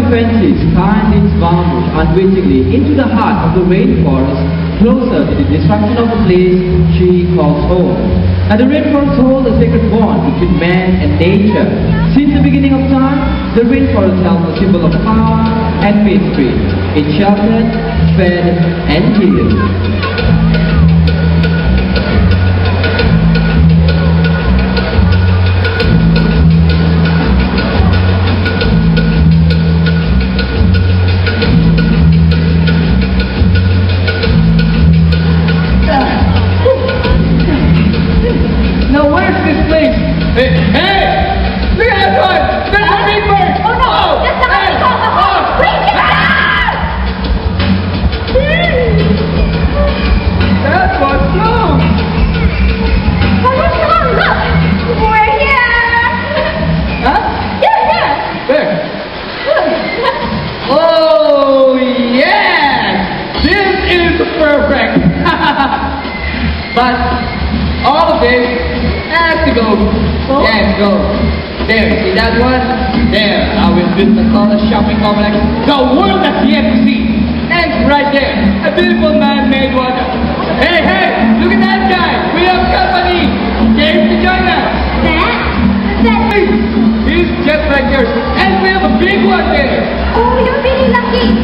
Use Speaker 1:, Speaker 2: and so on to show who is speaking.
Speaker 1: the fences tie its boundaries unwittingly into the heart of the rainforest, closer to the destruction of the place she calls home. And the rainforest holds a sacred bond between man and nature. Since the beginning of time, the rainforest held a symbol of power and mystery. It sheltered, fed, and healed.
Speaker 2: Now where's this place? Hey! Look at that one! There's a big bird!
Speaker 3: Oh no! That's the honey call the home! Wait, get out!
Speaker 2: That was close!
Speaker 3: Oh, what's wrong? Look! We're here!
Speaker 2: Huh?
Speaker 3: Yeah!
Speaker 2: Where?
Speaker 3: Look!
Speaker 2: Oh yes! This is perfect! But all of this has to go.
Speaker 3: Oh?
Speaker 2: Yes, go. There, see that one? There, I will build the tallest shopping complex the world has yet to see. And right there, a beautiful man-made one. Hey, look at that guy. We have company. Came to join us.
Speaker 3: That?
Speaker 2: He's just like yours. And we have a big one there.
Speaker 3: Oh, you're really lucky.